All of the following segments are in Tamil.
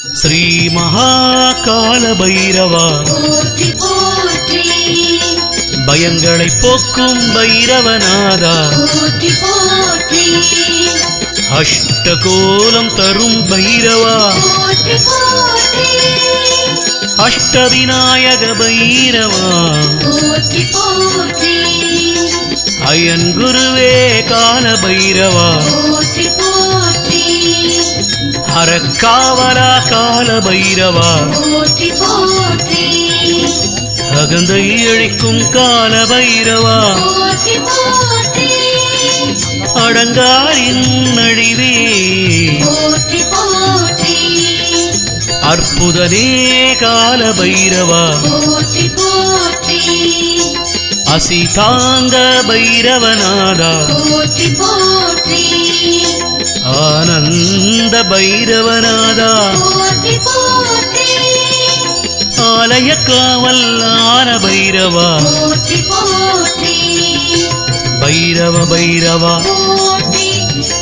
ஸ்ரீ மகாகால பைரவா போற்றி போற்றி, பயங்களை போக்கும் பைரவநாதா போற்றி போற்றி, அஷ்டகோலம் தரும் பைரவா போற்றி போற்றி, அஷ்டவிநாயக பைரவா போற்றி போற்றி, அயன் குருவே கால பைரவா போற்றி போற்றி, அறக்காவலா கால பைரவா போற்றி போற்றி, அகந்தை அழிக்கும் கால பைரவா போற்றி போற்றி, அடங்காரின் அழிவே போற்றி போற்றி, அற்புதனே கால பைரவா போற்றி போற்றி, அசிதாங்க பைரவநாதா போற்றி போற்றி, ஆனந்த பைரவநாதா போற்றி போற்றி, ஆலய காவல்லான பைரவா போற்றி போற்றி, பைரவ பைரவா போற்றி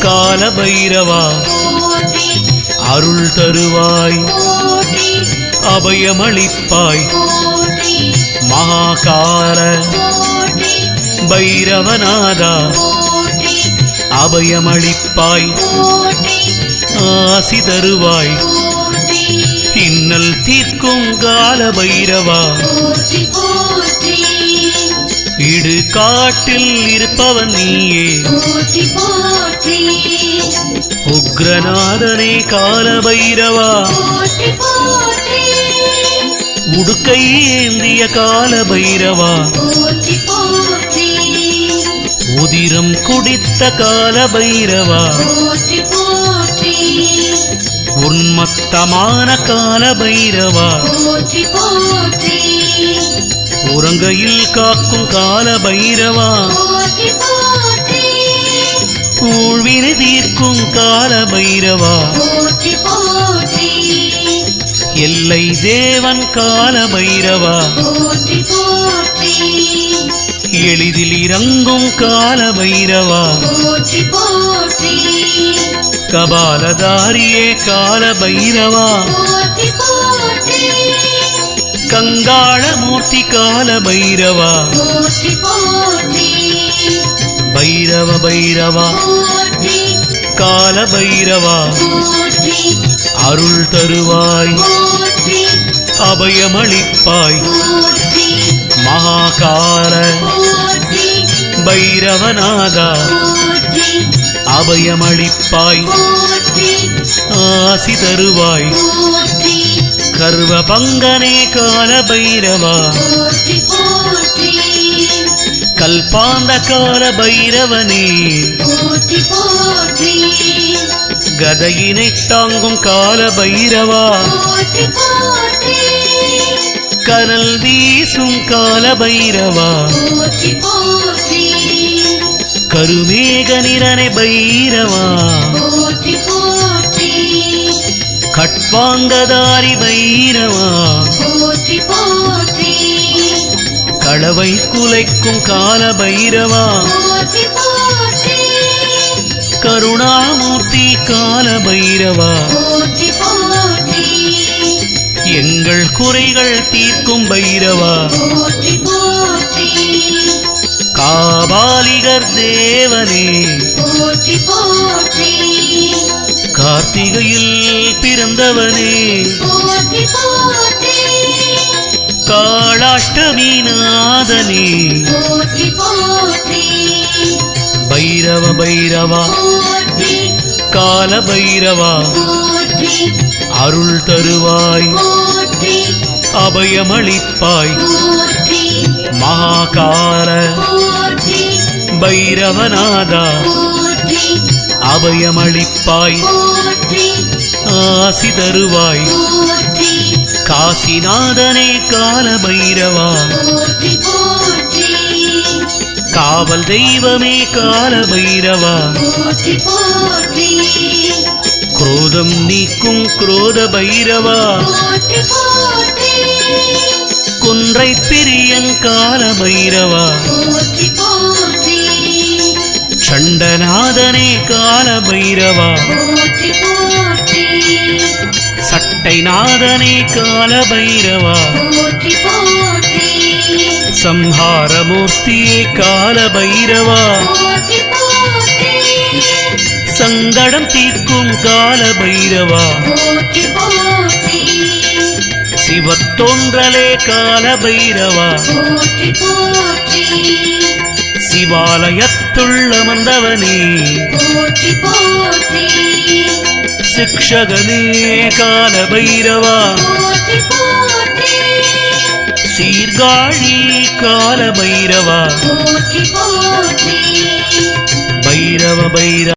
கால பைரவா போற்றி, அருள் தருவாய் போற்றி அபயமளிப்பாய் போற்றி, மகாகால போற்றி பைரவநாதா போற்றி, அபயமளிப்பாய் போற்றி ஆசி தருவாய் போற்றி, இன்னல் தீர்க்கும் கால பைரவா போற்றி போற்றி, இடு காட்டில் இருப்பவன் நீயே போற்றி போற்றி, உக்ரநாதனே கால பைரவா போற்றி போற்றி, உடுக்கை ஏந்திய கால பைரவா போற்றி போற்றி, உதிரம் குடித்த கால பைரவா போற்றி போற்றி, உன்மத்தமான கால பைரவா போற்றி போற்றி, உறங்கையில் காக்கும் கால பைரவா போற்றி போற்றி, ஊழ்வினை தீர்க்கும் கால பைரவா போற்றி போற்றி, எல்லை தேவன் கால பைரவா போற்றி போற்றி, எளிதில் இறங்கும் கால பைரவா போற்றி போற்றி, கபாலதாரியே கால பைரவா போற்றி போற்றி, கங்காளமூர்த்தி கால பைரவா போற்றி போற்றி, பைரவ பைரவா போற்றி கால பைரவா போற்றி, அருள் தருவாய் போற்றி அபயமளிப்பாய் போற்றி, மகாகால போற்றி பைரவநாதா போற்றி, அபயமளிப்பாய் போற்றி ஆசி தருவாய் போற்றி, கர்வ பங்கனே கால பைரவா போற்றி போற்றி, கல்பாந்த கால பைரவனே போற்றி போற்றி, கதையினை தாங்கும் கால பைரவா போற்றி போற்றி, கனல் வீசும் கால பைரவா போற்றி போற்றி, கருமேக நிறனை பைரவா போற்றி போற்றி, கட்வாங்கதாரி பைரவா போற்றி போற்றி, களவை குலைக்கும் கால பைரவா போற்றி போற்றி, கருணாமூர்த்தி கால பைரவா போற்றி போற்றி, எங்கள் குறைகள் தீர்க்கும் பைரவா போற்றி போற்றி, காபாலிகர் தேவனே போற்றி போற்றி, கார்த்திகையில் பிறந்தவனே போற்றி போற்றி, காளாஷ்டமி நாதனே போற்றி போற்றி, பைரவ பைரவா போற்றி கால பைரவா போற்றி, அருள் தருவாய் போற்றி அபயமளிப்பாய் போற்றி, மகாகால போற்றி பைரவநாதா போற்றி, அபயமளிப்பாய் போற்றி ஆசி தருவாய் போற்றி, காசிநாதனே கால பைரவா போற்றி போற்றி, காவல் தெய்வமே கால பைரவா போற்றி போற்றி, குரோதம் நீக்கும் குரோத பைரவா போற்றி போற்றி, குன்றை பிரியங்கால பைரவா போற்றி போற்றி, சண்டநாதனே கால பைரவா போற்றி போற்றி, சட்டை நாதனே கால பைரவா போற்றி போற்றி சம்ஹாரமூர்த்தியே கால பைரவா போற்றி போற்றி சங்கடம் தீர்க்கும் கால பைரவா போற்றி போற்றி சிவத்தோன்றலே கால பைரவா போற்றி போற்றி சிவாலயத்துள் அமர்ந்தவனே போற்றி போற்றி சிக்ஷகனே கால பைரவா போற்றி போற்றி சீர்காழி கால பைரவா போற்றி போற்றி பைரவ பைரவ